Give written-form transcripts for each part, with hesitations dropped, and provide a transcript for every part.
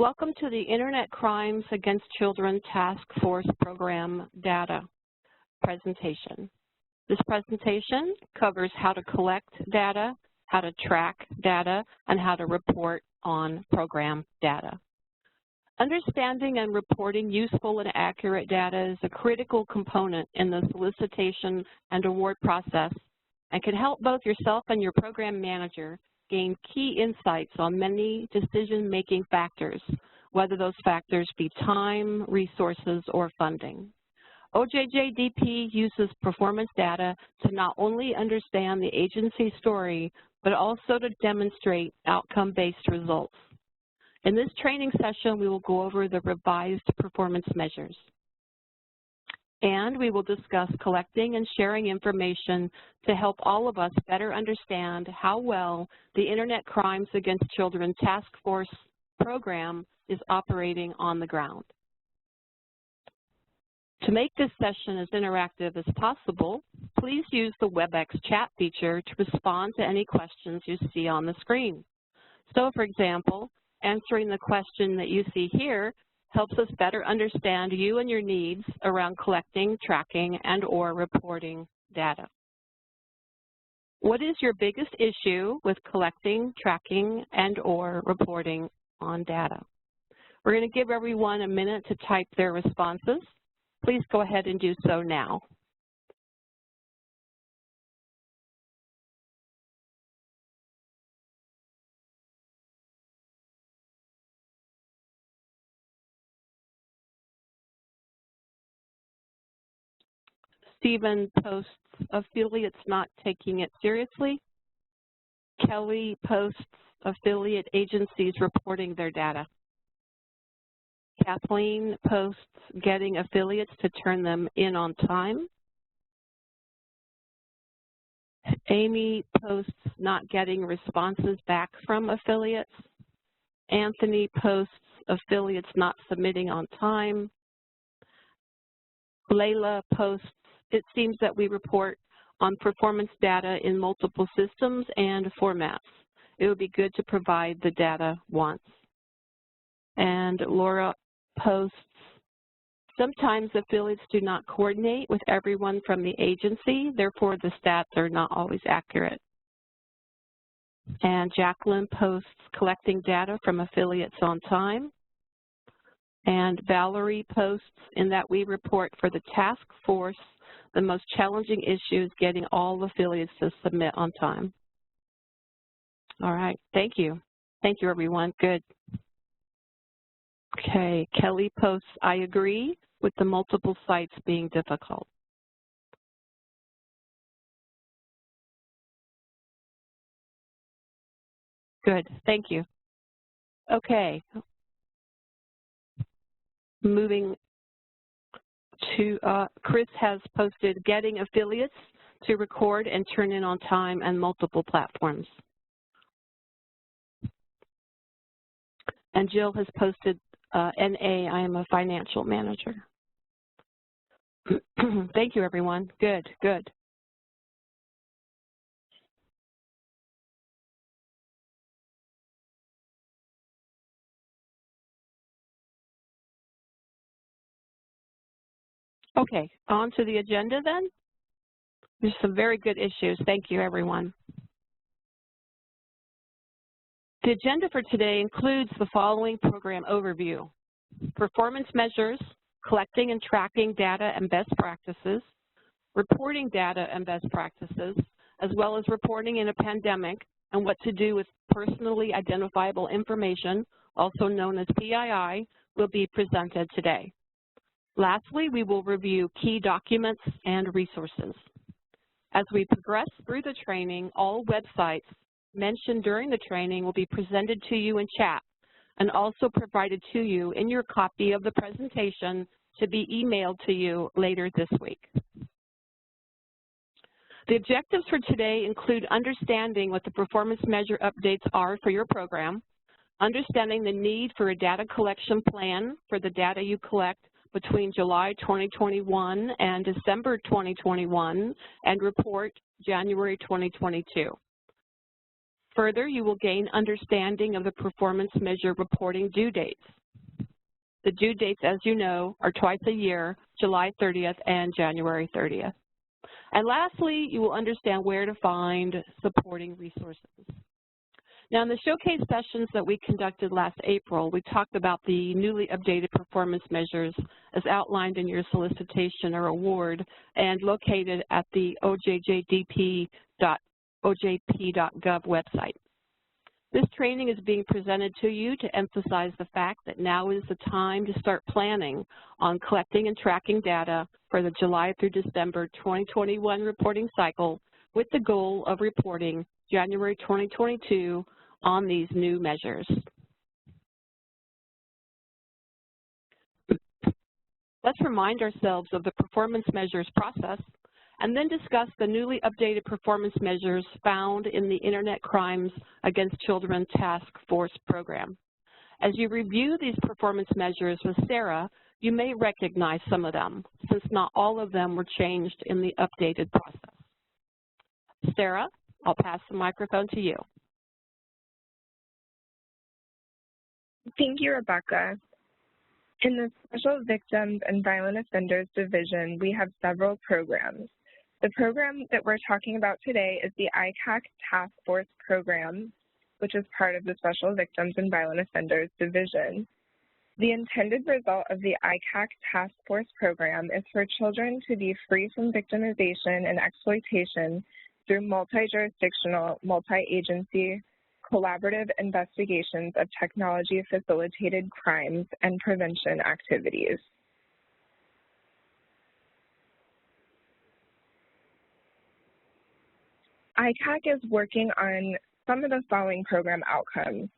Welcome to the Internet Crimes Against Children Task Force Program Data presentation. This presentation covers how to collect data, how to track data, and how to report on program data. Understanding and reporting useful and accurate data is a critical component in the solicitation and award process and can help both yourself and your program manager gain key insights on many decision-making factors, whether those factors be time, resources, or funding. OJJDP uses performance data to not only understand the agency story, but also to demonstrate outcome-based results. In this training session, we will go over the revised performance measures. And we will discuss collecting and sharing information to help all of us better understand how well the Internet Crimes Against Children Task Force program is operating on the ground. To make this session as interactive as possible, please use the WebEx chat feature to respond to any questions you see on the screen. So, for example, answering the question that you see here helps us better understand you and your needs around collecting, tracking, and/or reporting data. What is your biggest issue with collecting, tracking, and/or reporting on data? We're going to give everyone a minute to type their responses. Please go ahead and do so now. Stephen posts affiliates not taking it seriously. Kelly posts affiliate agencies reporting their data. Kathleen posts getting affiliates to turn them in on time. Amy posts not getting responses back from affiliates. Anthony posts affiliates not submitting on time. Layla posts, it seems that we report on performance data in multiple systems and formats. It would be good to provide the data once. And Laura posts, sometimes affiliates do not coordinate with everyone from the agency, therefore the stats are not always accurate. And Jacqueline posts collecting data from affiliates on time. And Valerie posts in that we report for the task force the most challenging issue is getting all affiliates to submit on time. All right, thank you. Thank you, everyone. Good. Okay, Kelly posts, I agree with the multiple sites being difficult. Good, thank you. Okay. Moving to, Chris has posted getting affiliates to record and turn in on time and multiple platforms. And Jill has posted, NA, I am a financial manager. Thank you, everyone. Good, good. Okay, on to the agenda then. There's some very good issues. Thank you, everyone. The agenda for today includes the following program overview: performance measures, collecting and tracking data and best practices, reporting data and best practices, as well as reporting in a pandemic and what to do with personally identifiable information, also known as PII, will be presented today. Lastly, we will review key documents and resources. As we progress through the training, all websites mentioned during the training will be presented to you in chat and also provided to you in your copy of the presentation to be emailed to you later this week. The objectives for today include understanding what the performance measure updates are for your program, understanding the need for a data collection plan for the data you collect between July 2021 and December 2021 and report January 2022. Further, you will gain understanding of the performance measure reporting due dates. The due dates, as you know, are twice a year, July 30th and January 30th. And lastly, you will understand where to find supporting resources. Now, in the showcase sessions that we conducted last April, we talked about the newly updated performance measures as outlined in your solicitation or award and located at the OJJDP.ojp.gov website. This training is being presented to you to emphasize the fact that now is the time to start planning on collecting and tracking data for the July through December 2021 reporting cycle with the goal of reporting January 2022 on these new measures. Let's remind ourselves of the performance measures process and then discuss the newly updated performance measures found in the Internet Crimes Against Children Task Force program. As you review these performance measures with Sarah, you may recognize some of them, since not all of them were changed in the updated process. Sarah, I'll pass the microphone to you. Thank you, Rebecca. In the Special Victims and Violent Offenders Division, we have several programs. The program that we're talking about today is the ICAC Task Force program, which is part of the Special Victims and Violent Offenders Division. The intended result of the ICAC Task Force program is for children to be free from victimization and exploitation through multi-jurisdictional, multi-agency, collaborative investigations of technology-facilitated crimes and prevention activities. ICAC is working on some of the following program outcomes: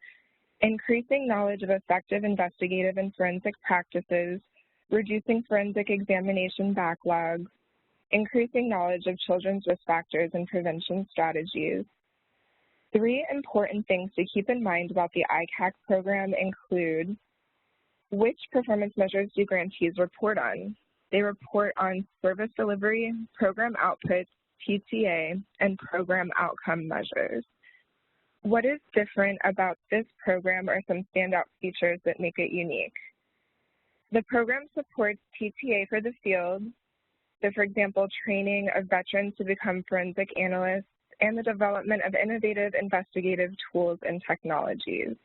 increasing knowledge of effective investigative and forensic practices, reducing forensic examination backlogs, increasing knowledge of children's risk factors and prevention strategies. 3 important things to keep in mind about the ICAC program include: which performance measures do grantees report on? They report on service delivery, program outputs, PTA, and program outcome measures. What is different about this program are some standout features that make it unique. The program supports PTA for the field, so for example, training of veterans to become forensic analysts, and the development of innovative investigative tools and technologies.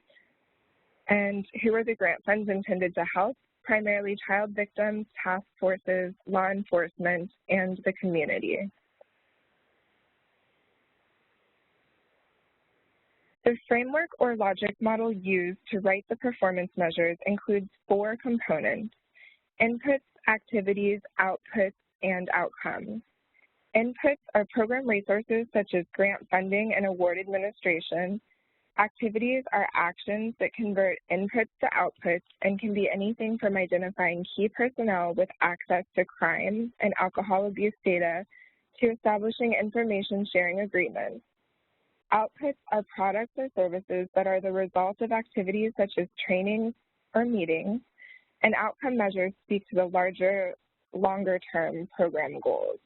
And who are the grant funds intended to help? Primarily child victims, task forces, law enforcement, and the community. The framework or logic model used to write the performance measures includes 4 components: inputs, activities, outputs, and outcomes. Inputs are program resources such as grant funding and award administration. Activities are actions that convert inputs to outputs and can be anything from identifying key personnel with access to crime and alcohol abuse data to establishing information sharing agreements. Outputs are products or services that are the result of activities such as trainings or meetings, and outcome measures speak to the larger, longer-term program goals.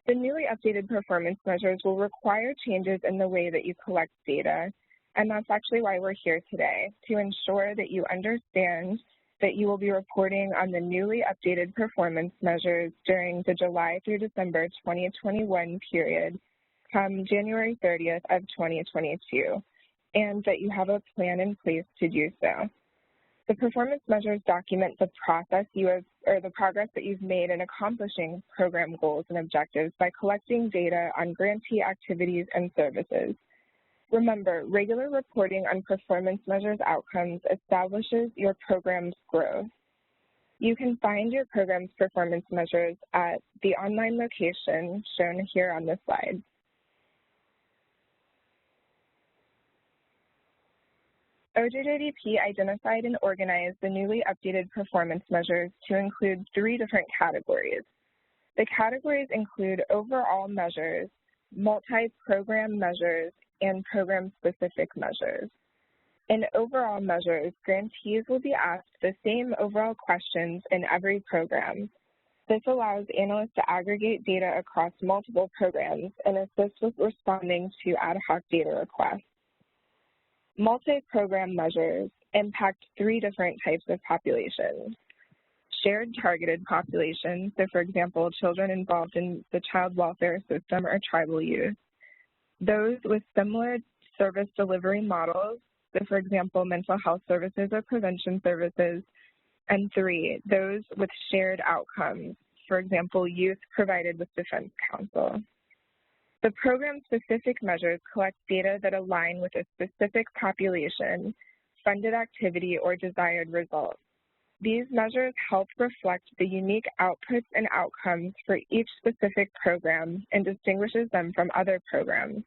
The newly updated performance measures will require changes in the way that you collect data, and that's actually why we're here today, to ensure that you understand that you will be reporting on the newly updated performance measures during the July through December 2021 period come January 30th of 2022, and that you have a plan in place to do so. The performance measures document the process the progress that you've made in accomplishing program goals and objectives by collecting data on grantee activities and services. Remember, regular reporting on performance measures outcomes establishes your program's growth. You can find your program's performance measures at the online location shown here on this slide. OJJDP identified and organized the newly updated performance measures to include 3 different categories. The categories include overall measures, multi-program measures, and program-specific measures. In overall measures, grantees will be asked the same overall questions in every program. This allows analysts to aggregate data across multiple programs and assist with responding to ad hoc data requests. Multi-program measures impact 3 different types of populations. Shared targeted populations, so for example, children involved in the child welfare system or tribal youth. Those with similar service delivery models, so for example, mental health services or prevention services. And 3, those with shared outcomes, for example, youth provided with defense counsel. The program-specific measures collect data that align with a specific population, funded activity, or desired result. These measures help reflect the unique outputs and outcomes for each specific program and distinguishes them from other programs.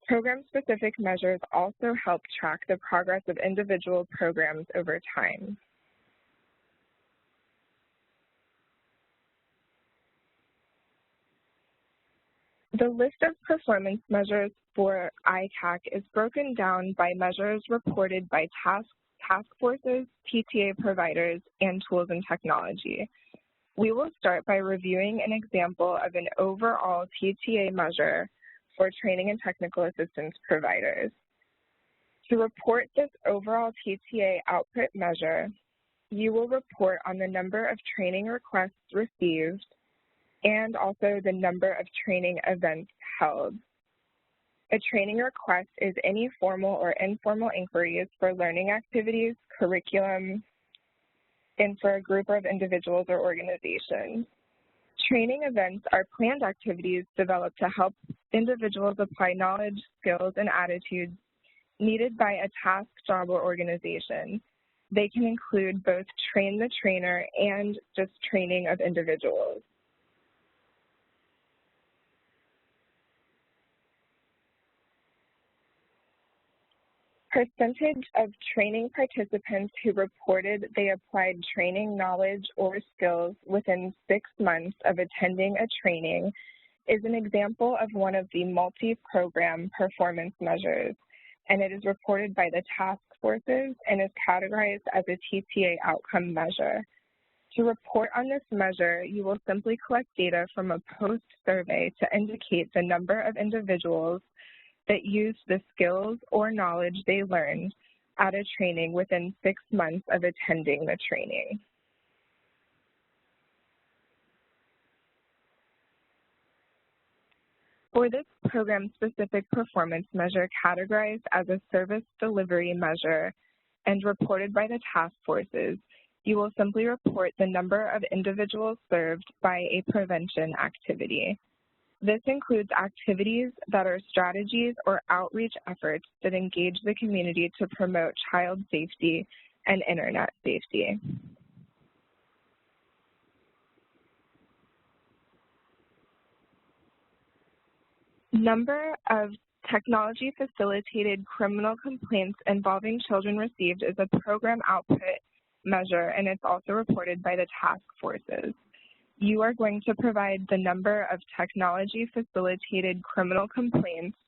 Program-specific measures also help track the progress of individual programs over time. The list of performance measures for ICAC is broken down by measures reported by task forces, PTA providers, and tools and technology. We will start by reviewing an example of an overall PTA measure for training and technical assistance providers. To report this overall PTA output measure, you will report on the number of training requests received and also the number of training events held. A training request is any formal or informal inquiries for learning activities, curriculum, and for a group of individuals or organizations. Training events are planned activities developed to help individuals apply knowledge, skills, and attitudes needed by a task, job, or organization. They can include both train the trainer and just training of individuals. Percentage of training participants who reported they applied training knowledge or skills within 6 months of attending a training is an example of one of the multi-program performance measures, and it is reported by the task forces and is categorized as a TTA outcome measure. To report on this measure, you will simply collect data from a post-survey to indicate the number of individuals that used the skills or knowledge they learned at a training within 6 months of attending the training. For this program-specific performance measure categorized as a service delivery measure and reported by the task forces, you will simply report the number of individuals served by a prevention activity. This includes activities that are strategies or outreach efforts that engage the community to promote child safety and internet safety. Number of technology-facilitated criminal complaints involving children received is a program output measure, and it's also reported by the task forces. You are going to provide the number of technology-facilitated criminal complaints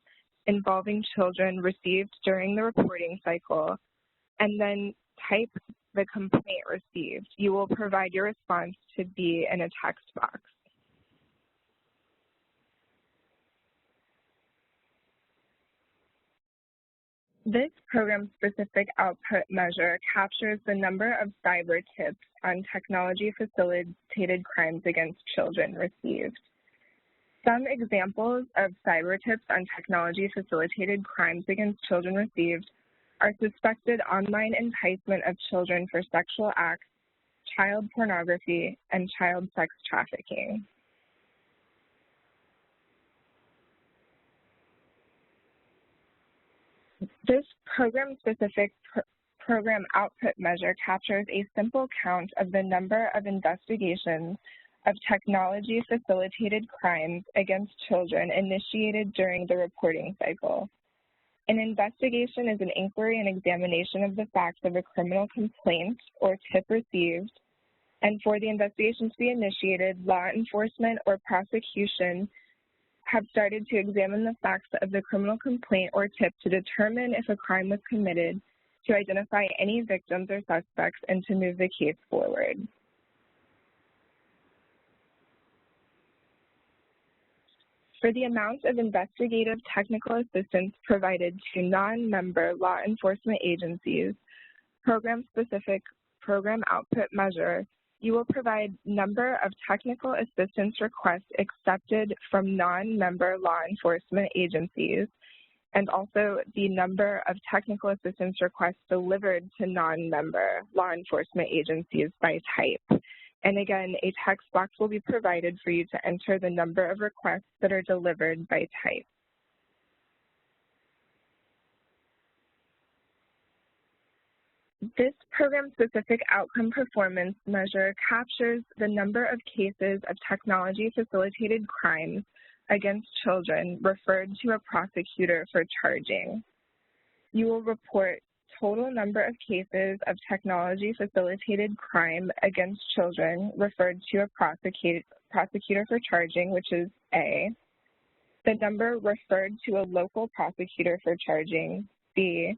involving children received during the reporting cycle, and then type the complaint received. You will provide your response to be in a text box. This program-specific output measure captures the number of cyber tips on technology-facilitated crimes against children received. Some examples of cyber tips on technology-facilitated crimes against children received are suspected online enticement of children for sexual acts, child pornography, and child sex trafficking. This program-specific program output measure captures a simple count of the number of investigations of technology-facilitated crimes against children initiated during the reporting cycle. An investigation is an inquiry and examination of the facts of a criminal complaint or tip received, and for the investigation to be initiated, law enforcement or prosecution have started to examine the facts of the criminal complaint or tip to determine if a crime was committed, to identify any victims or suspects, and to move the case forward. For the amount of investigative technical assistance provided to non-member law enforcement agencies, program-specific program output measure, you will provide number of technical assistance requests accepted from non-member law enforcement agencies, and also the number of technical assistance requests delivered to non-member law enforcement agencies by type. And again, a text box will be provided for you to enter the number of requests that are delivered by type. This program-specific outcome performance measure captures the number of cases of technology-facilitated crimes against children referred to a prosecutor for charging. You will report total number of cases of technology-facilitated crime against children referred to a prosecutor for charging, which is A, the number referred to a local prosecutor for charging, B,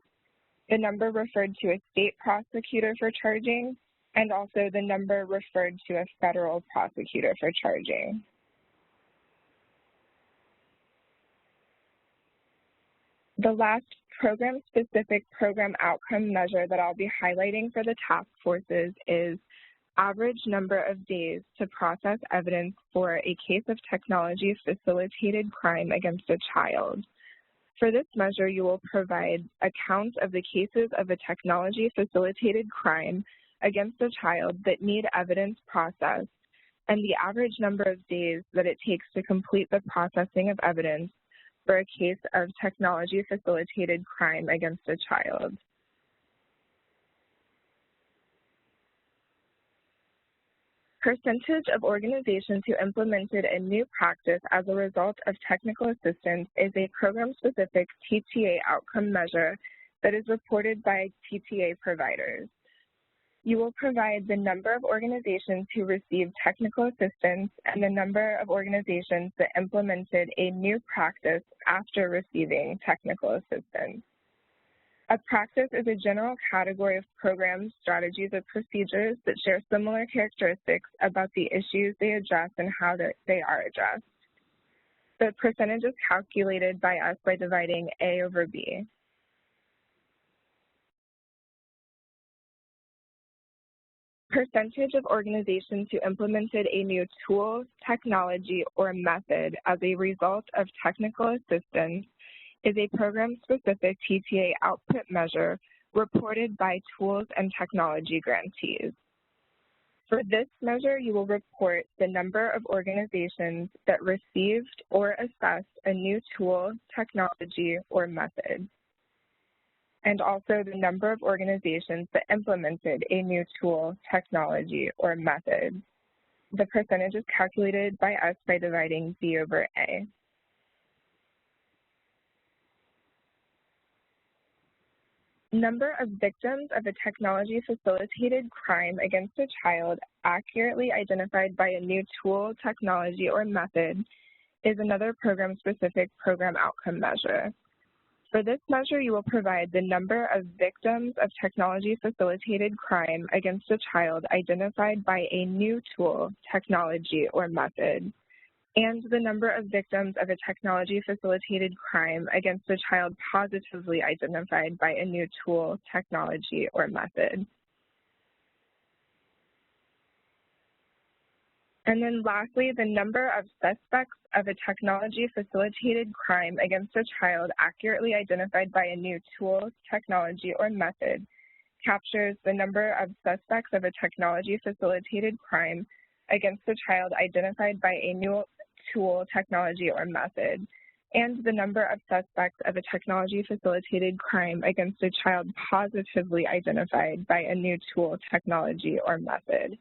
the number referred to a state prosecutor for charging, and also the number referred to a federal prosecutor for charging. The last program-specific program outcome measure that I'll be highlighting for the task forces is average number of days to process evidence for a case of technology-facilitated crime against a child. For this measure, you will provide a count of the cases of a technology-facilitated crime against a child that need evidence processed and the average number of days that it takes to complete the processing of evidence for a case of technology-facilitated crime against a child. Percentage of organizations who implemented a new practice as a result of technical assistance is a program-specific TTA outcome measure that is reported by TTA providers. You will provide the number of organizations who received technical assistance and the number of organizations that implemented a new practice after receiving technical assistance. A practice is a general category of programs, strategies, or procedures that share similar characteristics about the issues they address and how they are addressed. The percentage is calculated by us by dividing A over B. Percentage of organizations who implemented a new tool, technology, or method as a result of technical assistance is a program-specific TTA output measure reported by tools and technology grantees. For this measure, you will report the number of organizations that received or assessed a new tool, technology, or method, and also the number of organizations that implemented a new tool, technology, or method. The percentage is calculated by us by dividing B over A. Number of victims of a technology-facilitated crime against a child accurately identified by a new tool, technology, or method is another program-specific program outcome measure. For this measure, you will provide the number of victims of technology-facilitated crime against a child identified by a new tool, technology, or method, and the number of victims of a technology-facilitated crime against a child positively identified by a new tool, technology, or method. And then lastly, the number of suspects of a technology-facilitated crime against a child accurately identified by a new tool, technology, or method captures the number of suspects of a technology-facilitated crime against a child identified by a new tool, technology, or method, and the number of suspects of a technology-facilitated crime against a child positively identified by a new tool, technology, or method.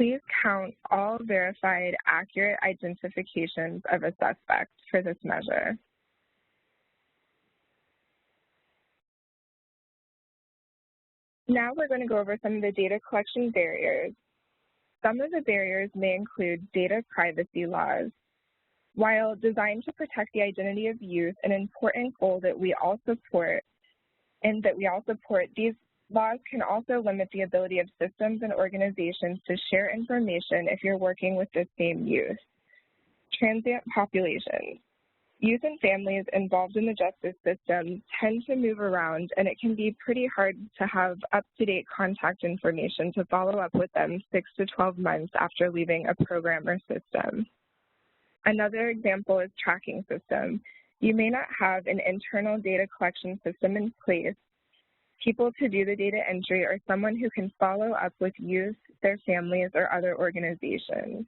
Please count all verified accurate identifications of a suspect for this measure. Now we're going to go over some of the data collection barriers. Some of the barriers may include data privacy laws. While designed to protect the identity of youth, an important goal that we all support, these laws can also limit the ability of systems and organizations to share information if you're working with the same youth. transient populations. Youth and families involved in the justice system tend to move around, and it can be pretty hard to have up-to-date contact information to follow up with them 6 to 12 months after leaving a program or system. Another example is tracking system. You may not have an internal data collection system in place, people to do the data entry, or someone who can follow up with youth, their families, or other organizations.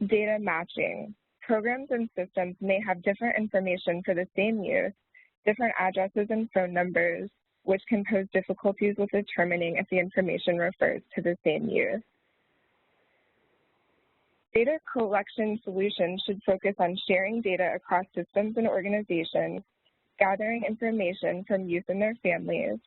Data matching. Programs and systems may have different information for the same youth, different addresses and phone numbers, which can pose difficulties with determining if the information refers to the same youth. Data collection solutions should focus on sharing data across systems and organizations, gathering information from youth and their families.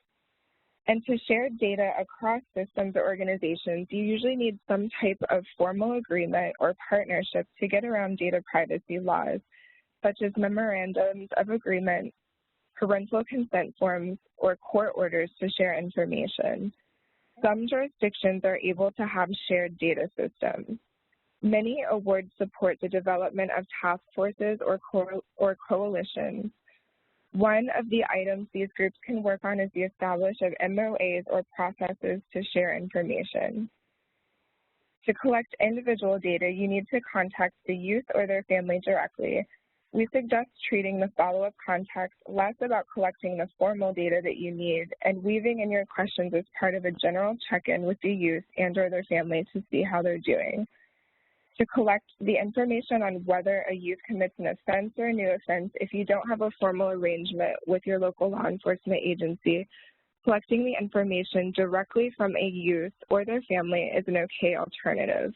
And to share data across systems or organizations, you usually need some type of formal agreement or partnership to get around data privacy laws, such as memorandums of agreement, parental consent forms, or court orders to share information. Some jurisdictions are able to have shared data systems. Many awards support the development of task forces or coalitions. One of the items these groups can work on is the establishment of MOAs or processes to share information. To collect individual data, you need to contact the youth or their family directly. We suggest treating the follow-up contacts less about collecting the formal data that you need and weaving in your questions as part of a general check-in with the youth and or their family to see how they're doing. To collect the information on whether a youth commits an offense or a new offense, if you don't have a formal arrangement with your local law enforcement agency, collecting the information directly from a youth or their family is an okay alternative.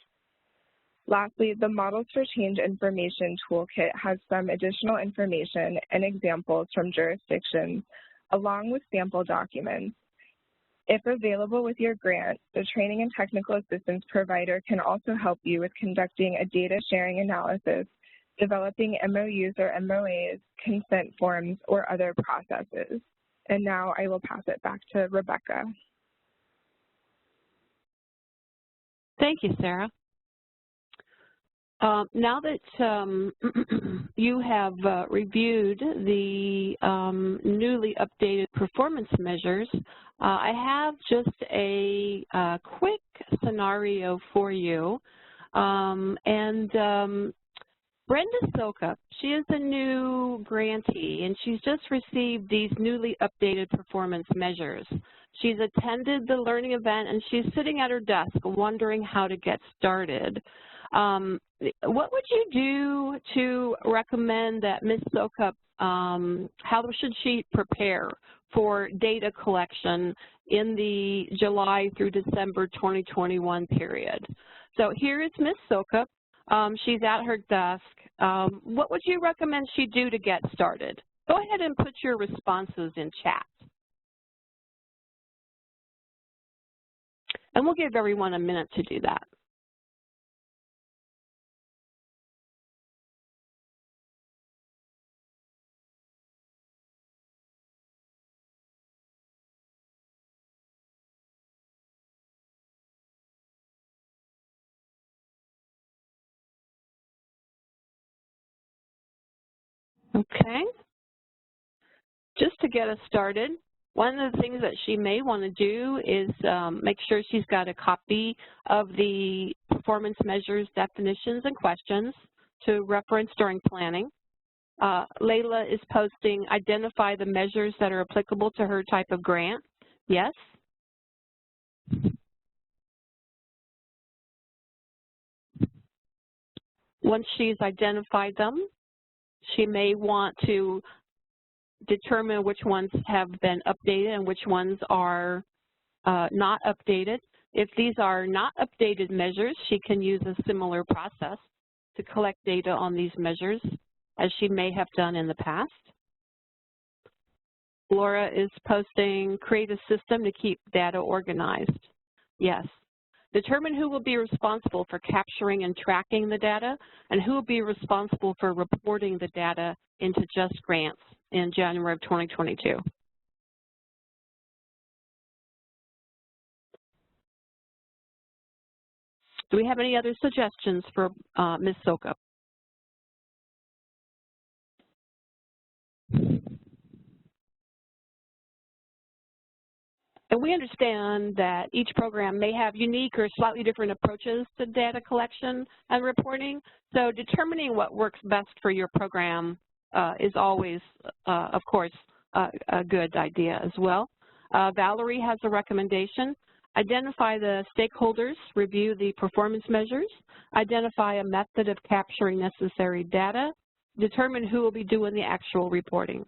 Lastly, the Models for Change Information Toolkit has some additional information and examples from jurisdictions, along with sample documents. If available with your grant, the training and technical assistance provider can also help you with conducting a data sharing analysis, developing MOUs or MOAs, consent forms, or other processes. And now I will pass it back to Rebecca. Thank you, Sarah. Now that you have reviewed the newly updated performance measures, I have just a quick scenario for you. Brenda Soka, she is a new grantee, and she's just received these newly updated performance measures. She's attended the learning event, and she's sitting at her desk wondering how to get started. What would you do to recommend that Ms. Soka, how should she prepare for data collection in the July through December 2021 period? So here is Ms. Soka. She's at her desk. What would you recommend she do to get started? Go ahead and put your responses in chat. And we'll give everyone a minute to do that. Okay. Just to get us started, one of the things that she may want to do is make sure she's got a copy of the performance measures, definitions, and questions to reference during planning. Layla is posting, identify the measures that are applicable to her type of grant. Yes? Once she's identified them, she may want to determine which ones have been updated and which ones are not updated. If these are not updated measures, she can use a similar process to collect data on these measures, as she may have done in the past. Laura is posting, create a system to keep data organized. Yes. Determine who will be responsible for capturing and tracking the data, and who will be responsible for reporting the data into JustGrants in January of 2022. Do we have any other suggestions for Ms. Soko? And we understand that each program may have unique or slightly different approaches to data collection and reporting, so determining what works best for your program is always, of course, a good idea as well. Valerie has a recommendation. Identify the stakeholders, review the performance measures, identify a method of capturing necessary data, determine who will be doing the actual reporting.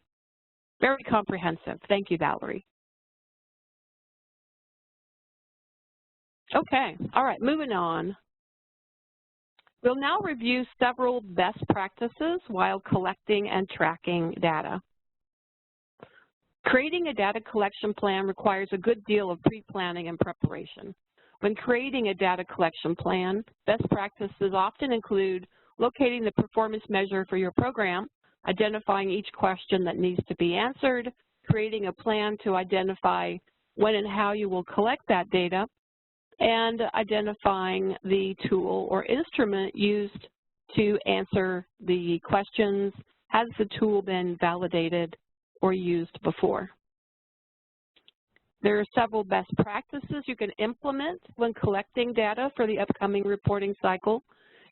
Very comprehensive. Thank you, Valerie. Okay, all right, moving on. We'll now review several best practices while collecting and tracking data. Creating a data collection plan requires a good deal of pre-planning and preparation. When creating a data collection plan, best practices often include locating the performance measure for your program, identifying each question that needs to be answered, creating a plan to identify when and how you will collect that data, and identifying the tool or instrument used to answer the questions. Has the tool been validated or used before? There are several best practices you can implement when collecting data for the upcoming reporting cycle.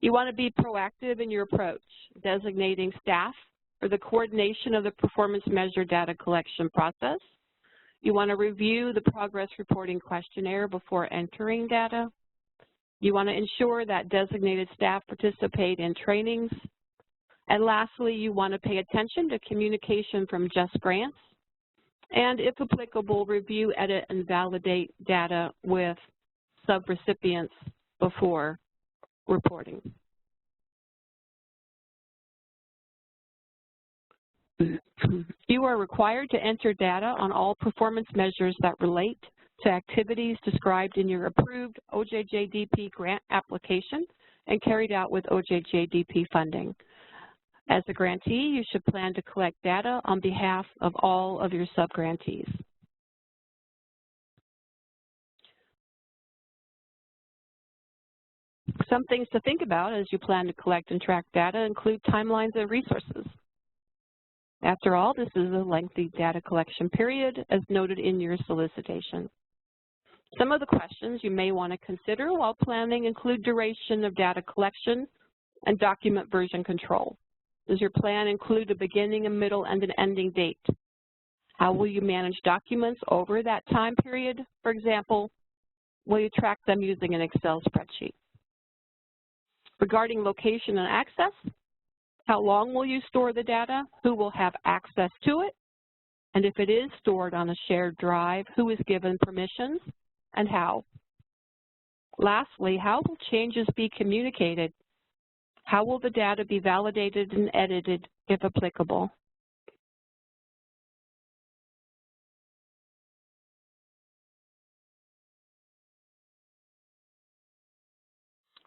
You want to be proactive in your approach, designating staff for the coordination of the performance measure data collection process. You want to review the progress reporting questionnaire before entering data. You want to ensure that designated staff participate in trainings. And lastly, you want to pay attention to communication from JustGrants. And if applicable, review, edit, and validate data with subrecipients before reporting. You are required to enter data on all performance measures that relate to activities described in your approved OJJDP grant application and carried out with OJJDP funding. As a grantee, you should plan to collect data on behalf of all of your subgrantees. Some things to think about as you plan to collect and track data include timelines and resources. After all, this is a lengthy data collection period, as noted in your solicitation. Some of the questions you may want to consider while planning include duration of data collection and document version control. Does your plan include a beginning, a middle, and an ending date? How will you manage documents over that time period? For example, will you track them using an Excel spreadsheet? Regarding location and access, how long will you store the data? Who will have access to it? And if it is stored on a shared drive, who is given permissions and how? Lastly, how will changes be communicated? How will the data be validated and edited if applicable?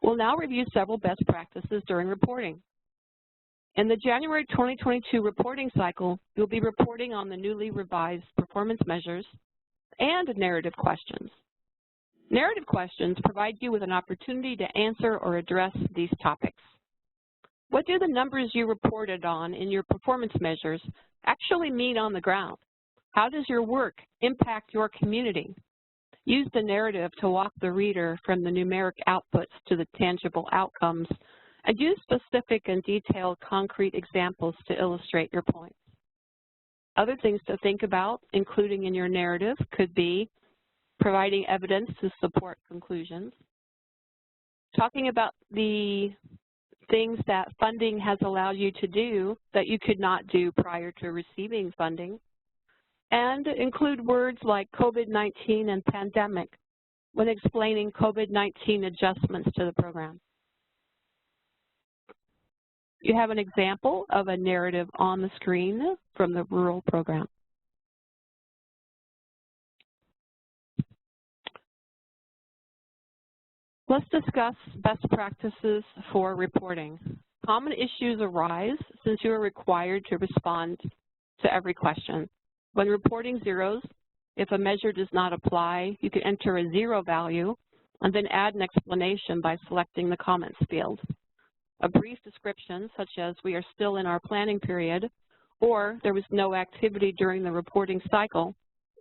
We'll now review several best practices during reporting. In the January 2022 reporting cycle, you'll be reporting on the newly revised performance measures and narrative questions. Narrative questions provide you with an opportunity to answer or address these topics. What do the numbers you reported on in your performance measures actually mean on the ground? How does your work impact your community? Use the narrative to walk the reader from the numeric outputs to the tangible outcomes, and use specific and detailed concrete examples to illustrate your points. Other things to think about, including in your narrative, could be providing evidence to support conclusions, talking about the things that funding has allowed you to do that you could not do prior to receiving funding, and include words like COVID-19 and pandemic when explaining COVID-19 adjustments to the program. You have an example of a narrative on the screen from the rural program. Let's discuss best practices for reporting. Common issues arise since you are required to respond to every question. When reporting zeros, if a measure does not apply, you can enter a 0 value and then add an explanation by selecting the comments field. A brief description, such as we are still in our planning period, or there was no activity during the reporting cycle,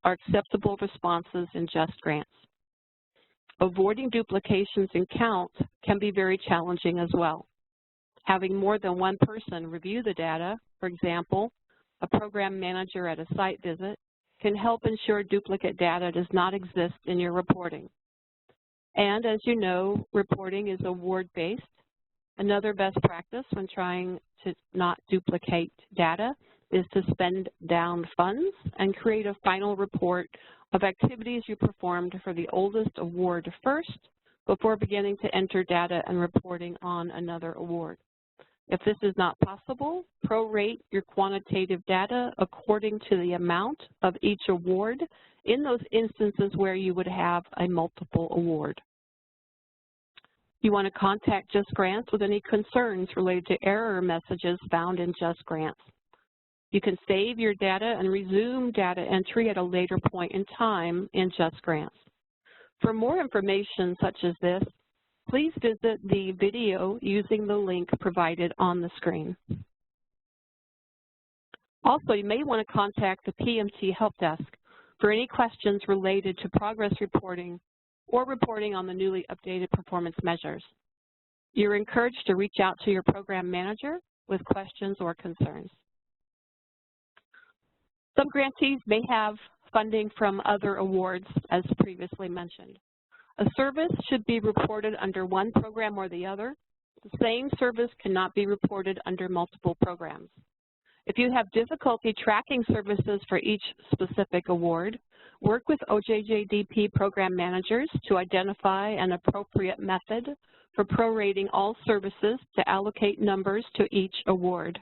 are acceptable responses in JustGrants. Avoiding duplications in count can be very challenging as well. Having more than one person review the data, for example, a program manager at a site visit, can help ensure duplicate data does not exist in your reporting. And as you know, reporting is award-based. Another best practice when trying to not duplicate data is to spend down funds and create a final report of activities you performed for the oldest award first before beginning to enter data and reporting on another award. If this is not possible, prorate your quantitative data according to the amount of each award in those instances where you would have a multiple award. You want to contact JustGrants with any concerns related to error messages found in JustGrants. You can save your data and resume data entry at a later point in time in JustGrants. For more information such as this, please visit the video using the link provided on the screen. Also, you may want to contact the PMT Helpdesk for any questions related to progress reporting or reporting on the newly updated performance measures. You're encouraged to reach out to your program manager with questions or concerns. Some grantees may have funding from other awards, as previously mentioned. A service should be reported under one program or the other. The same service cannot be reported under multiple programs. If you have difficulty tracking services for each specific award, work with OJJDP program managers to identify an appropriate method for prorating all services to allocate numbers to each award.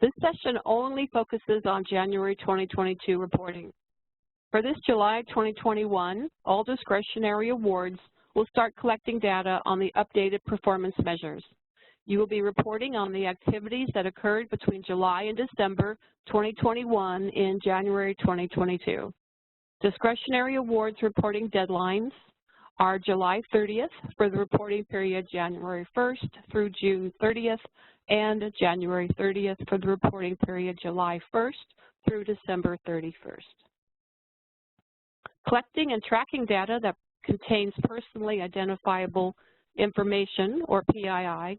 This session only focuses on January 2022 reporting. For this July 2021, all discretionary awards will start collecting data on the updated performance measures. You will be reporting on the activities that occurred between July and December 2021 in January 2022. Discretionary awards reporting deadlines are July 30th for the reporting period January 1st through June 30th, and January 30th for the reporting period July 1st through December 31st. Collecting and tracking data that contains personally identifiable information, or PII,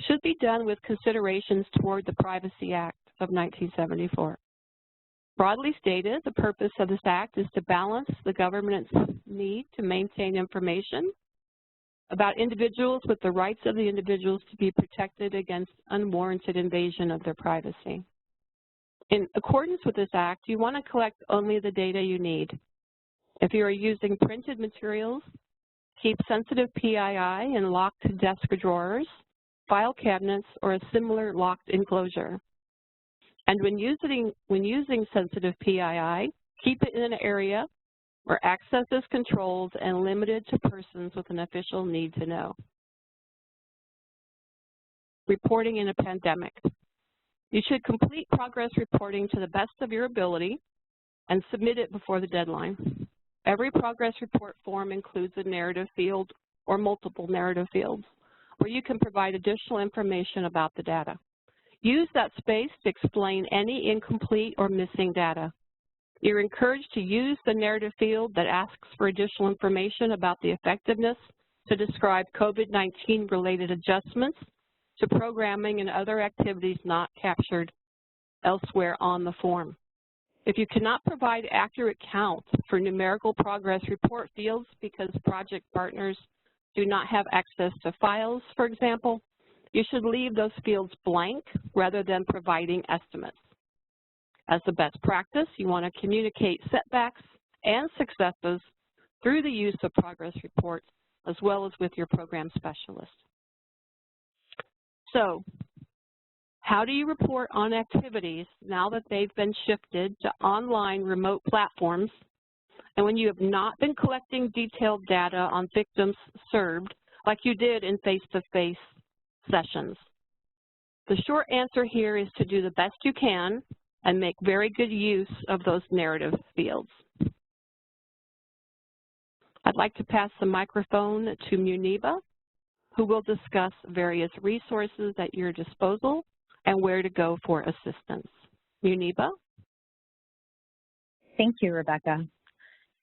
should be done with considerations toward the Privacy Act of 1974. Broadly stated, the purpose of this act is to balance the government's need to maintain information about individuals with the rights of the individuals to be protected against unwarranted invasion of their privacy. In accordance with this act, you want to collect only the data you need. If you are using printed materials, keep sensitive PII in locked desk drawers, file cabinets, or a similar locked enclosure. And when using sensitive PII, keep it in an area where access is controlled and limited to persons with an official need to know. Reporting in a pandemic. You should complete progress reporting to the best of your ability and submit it before the deadline. Every progress report form includes a narrative field or multiple narrative fields where you can provide additional information about the data. Use that space to explain any incomplete or missing data. You're encouraged to use the narrative field that asks for additional information about the effectiveness to describe COVID-19 related adjustments to programming and other activities not captured elsewhere on the form. If you cannot provide accurate count for numerical progress report fields because project partners do not have access to files, for example, you should leave those fields blank rather than providing estimates. As the best practice, you want to communicate setbacks and successes through the use of progress reports as well as with your program specialist. So, how do you report on activities now that they've been shifted to online remote platforms and when you have not been collecting detailed data on victims served like you did in face-to-face sessions? The short answer here is to do the best you can and make very good use of those narrative fields. I'd like to pass the microphone to Muniba, who will discuss various resources at your disposal and where to go for assistance. Muniba? Thank you, Rebecca.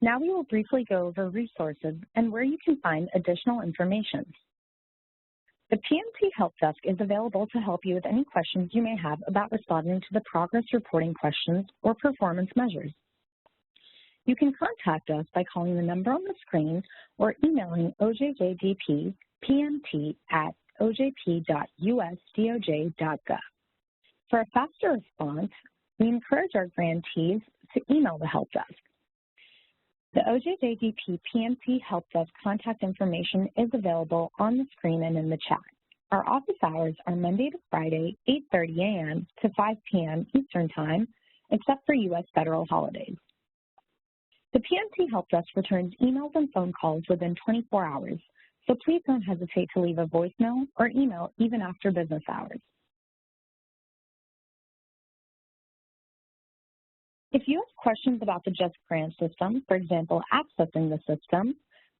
Now we will briefly go over resources and where you can find additional information. The PMT Help Desk is available to help you with any questions you may have about responding to the progress reporting questions or performance measures. You can contact us by calling the number on the screen or emailing OJJDP pmt@ojp.usdoj.gov. For a faster response, we encourage our grantees to email the Help Desk. The OJJDP PMT Help Desk contact information is available on the screen and in the chat. Our office hours are Monday to Friday, 8:30 a.m. to 5 p.m. Eastern Time, except for U.S. federal holidays. The PMT Help Desk returns emails and phone calls within 24 hours, so please don't hesitate to leave a voicemail or email even after business hours. If you have questions about the JustGrants system, for example, accessing the system,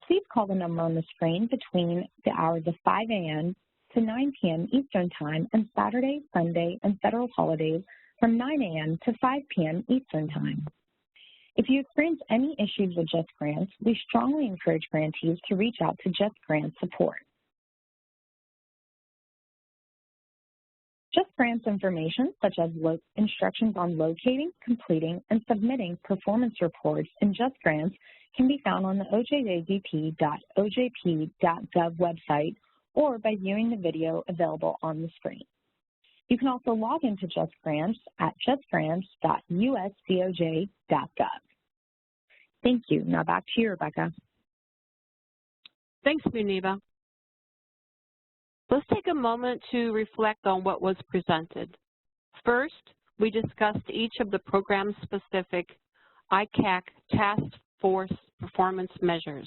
please call the number on the screen between the hours of 5 a.m. to 9 p.m. Eastern Time on Saturday, Sunday, and federal holidays from 9 a.m. to 5 p.m. Eastern Time. If you experience any issues with JustGrants, we strongly encourage grantees to reach out to JustGrants support. JustGrants information, such as instructions on locating, completing, and submitting performance reports in JustGrants, can be found on the OJJDP.ojp.gov website or by viewing the video available on the screen. You can also log into JustGrants at justgrants.usdoj.gov. Thank you. Now back to you, Rebecca. Thanks, Muniba. Let's take a moment to reflect on what was presented. First, we discussed each of the program-specific ICAC task force performance measures,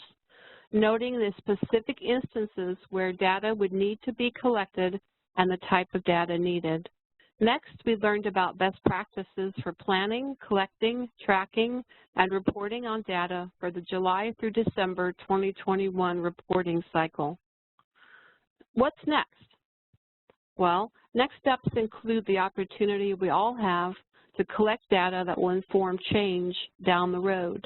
noting the specific instances where data would need to be collected and the type of data needed. Next, we learned about best practices for planning, collecting, tracking, and reporting on data for the July through December 2021 reporting cycle. What's next? Well, next steps include the opportunity we all have to collect data that will inform change down the road.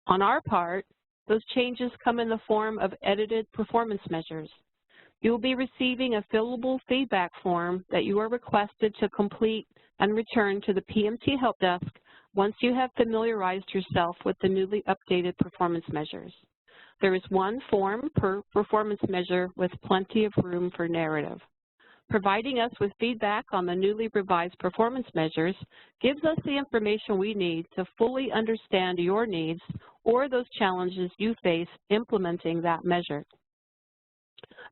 On our part, those changes come in the form of edited performance measures. You will be receiving a fillable feedback form that you are requested to complete and return to the PMT Help Desk once you have familiarized yourself with the newly updated performance measures. There is one form per performance measure with plenty of room for narrative. Providing us with feedback on the newly revised performance measures gives us the information we need to fully understand your needs or those challenges you face implementing that measure.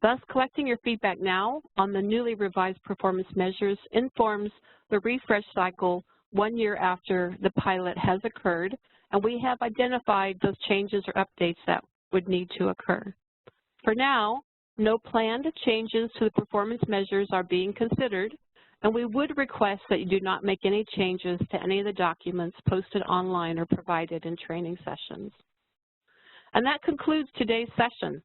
Thus, collecting your feedback now on the newly revised performance measures informs the refresh cycle 1 year after the pilot has occurred, and we have identified those changes or updates that would need to occur. For now, no planned changes to the performance measures are being considered, and we would request that you do not make any changes to any of the documents posted online or provided in training sessions. And that concludes today's session.